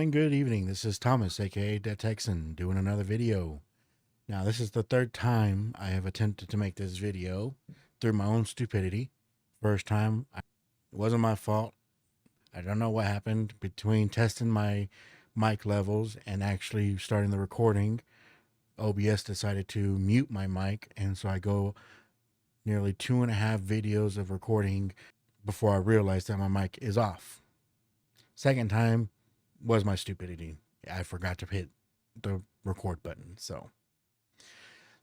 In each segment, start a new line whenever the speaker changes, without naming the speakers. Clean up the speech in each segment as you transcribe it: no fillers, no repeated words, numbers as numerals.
and good evening. This is Thomas, AKA Deadtexan, doing another video. Now, this is the third time I have attempted to make this video through my own stupidity. First time, it wasn't my fault. I don't know what happened between testing my mic levels and actually starting the recording. OBS decided to mute my mic, and so I go nearly 2.5 videos of recording before I realized that my mic is off. Second time was my stupidity. I forgot to hit the record button. So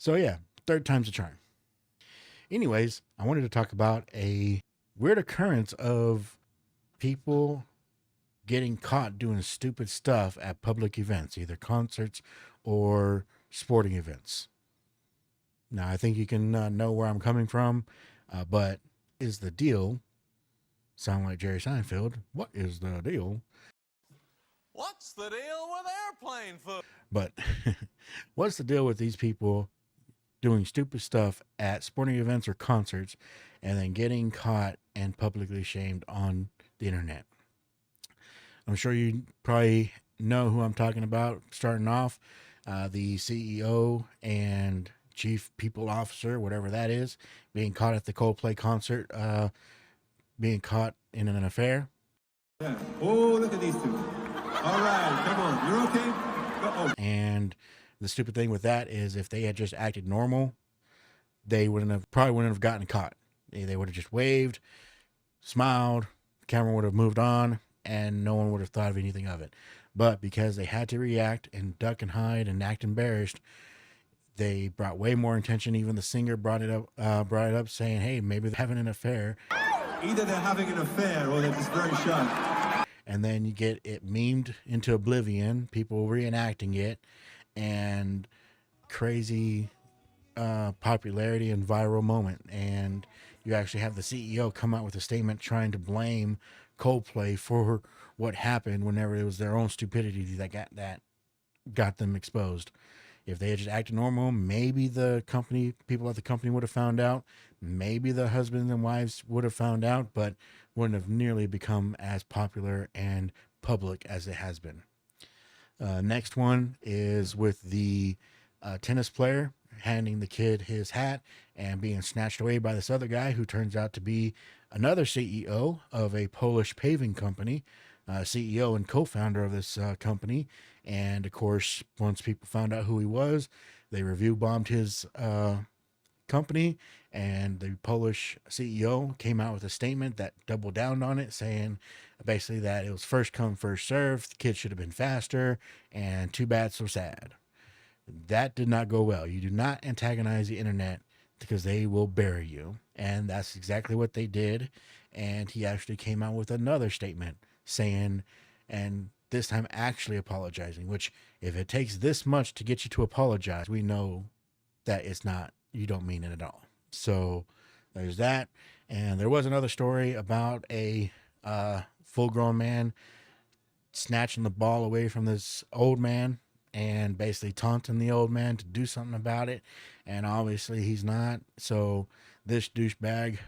yeah, third time's a charm. Anyways, I wanted to talk about a weird occurrence of people getting caught doing stupid stuff at public events, either concerts or sporting events. Now, I think you can know where I'm coming from, but is the deal? Sound like Jerry Seinfeld. What is the deal?
What's the deal with airplane food?
But what's the deal with these people doing stupid stuff at sporting events or concerts and then getting caught and publicly shamed on the internet? I'm sure you probably know who I'm talking about. Starting off, the CEO and chief people officer, whatever that is, being caught at the Coldplay concert, being caught in an affair.
Yeah. Oh, look at these two. All right, come on. You're okay? Uh-oh.
And the stupid thing with that is if they had just acted normal, they probably wouldn't have gotten caught. They would have just waved, smiled, the camera would have moved on, and no one would have thought of anything of it. But because they had to react and duck and hide and act embarrassed, they brought way more attention. Even the singer brought it up saying, hey, maybe they're having an affair.
Either they're having an affair or they're just very shy.
And then you get it memed into oblivion, people reenacting it, and crazy popularity and viral moment. And you actually have the CEO come out with a statement trying to blame Coldplay for what happened whenever it was their own stupidity that got them exposed. If they had just acted normal, maybe the people at the company would have found out. Maybe the husbands and wives would have found out, but wouldn't have nearly become as popular and public as it has been. Next one is with the tennis player handing the kid his hat and being snatched away by this other guy who turns out to be another CEO of a Polish paving company, CEO and co-founder of this company. And of course, once people found out who he was, they review bombed his company, and the Polish CEO came out with a statement that doubled down on it, saying basically that it was first come, first served. The kid should have been faster, and too bad, so sad. That did not go well. You do not antagonize the internet because they will bury you. And that's exactly what they did. And he actually came out with another statement saying, and this time actually apologizing, which if it takes this much to get you to apologize, we know that you don't mean it at all. So there's that. And there was another story about a full-grown man snatching the ball away from this old man and basically taunting the old man to do something about it. And obviously he's not. So this douchebag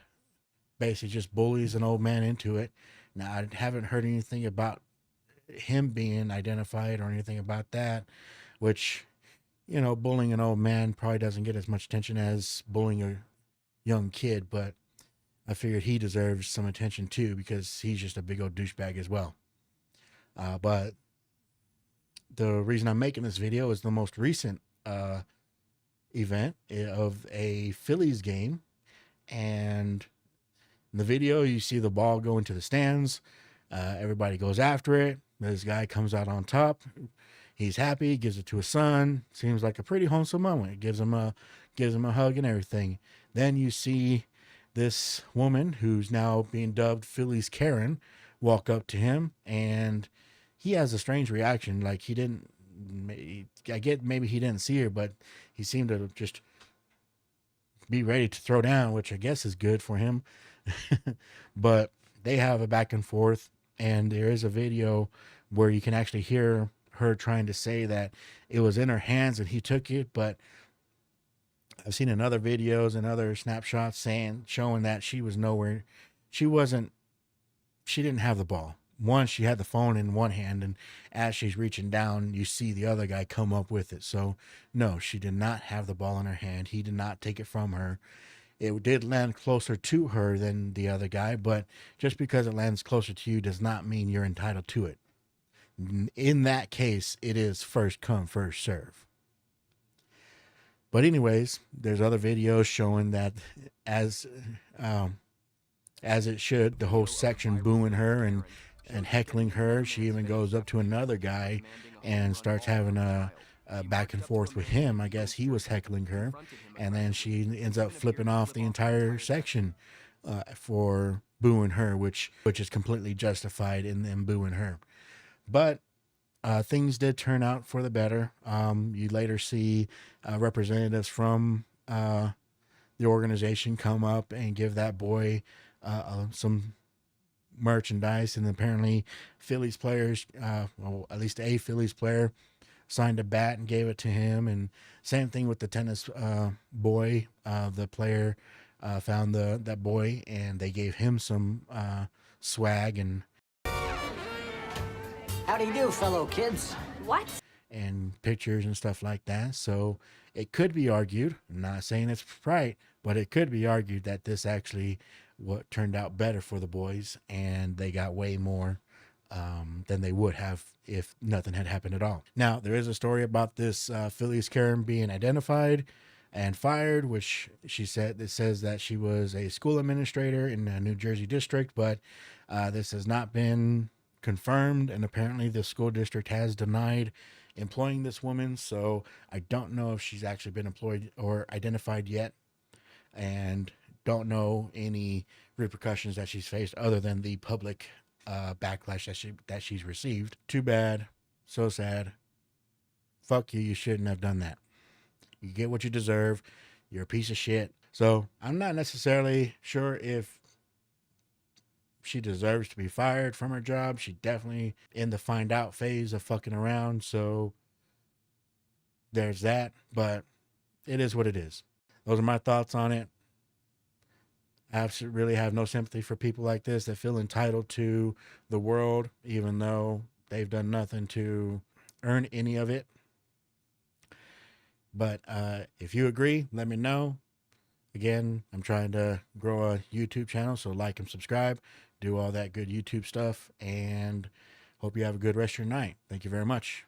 basically just bullies an old man into it. Now, I haven't heard anything about him being identified or anything about that, which, you know, bullying an old man probably doesn't get as much attention as bullying a young kid, but I figured he deserves some attention too because he's just a big old douchebag as well. But the reason I'm making this video is the most recent event of a Phillies game. And in the video, you see the ball go into the stands. Everybody goes after it. This guy comes out on top. He's happy, gives it to his son. Seems like a pretty wholesome moment. Gives him a hug and everything. Then you see this woman who's now being dubbed Phillies Karen walk up to him, and he has a strange reaction. Like I get maybe he didn't see her, but he seemed to just be ready to throw down, which I guess is good for him. But they have a back and forth, and there is a video where you can actually hear her trying to say that it was in her hands and he took it. But I've seen in other videos and other snapshots showing that she was nowhere. She didn't have the ball. one, she had the phone in one hand, and as she's reaching down, you see the other guy come up with it. So no, she did not have the ball in her hand. He did not take it from her. It did land closer to her than the other guy, but just because it lands closer to you does not mean you're entitled to it. In that case, it is first come, first serve. But anyways, there's other videos showing that as as it should, the whole section booing her and heckling her. She even goes up to another guy and starts having a back and forth with him. I guess he was heckling her, and then she ends up flipping off the entire section for booing her, which is completely justified in them booing her. But things did turn out for the better. You later see representatives from the organization come up and give that boy some merchandise, and apparently Phillies players, well, at least a Phillies player, signed a bat and gave it to him. And same thing with the tennis boy. The player found that boy, and they gave him some swag and
How do you do, fellow kids? What?
and pictures and stuff like that. So it could be argued, I'm not saying it's right, but it could be argued that this actually what turned out better for the boys, and they got way more than they would have if nothing had happened at all. Now, there is a story about this Phillies Karen being identified and fired, which she said, it says that she was a school administrator in the New Jersey district, but this has not been confirmed, and apparently the school district has denied employing this woman. So I don't know if she's actually been employed or identified yet, and don't know any repercussions that she's faced other than the public backlash that she's received. Too bad. So sad. Fuck you. You shouldn't have done that. You get what you deserve. You're a piece of shit. So I'm not necessarily sure if she deserves to be fired from her job. She definitely in the find out phase of fucking around. So there's that. But it is what it is. Those are my thoughts on it. I really have no sympathy for people like this that feel entitled to the world, even though they've done nothing to earn any of it. But if you agree, let me know. Again, I'm trying to grow a YouTube channel, so like and subscribe, do all that good YouTube stuff, and hope you have a good rest of your night. Thank you very much.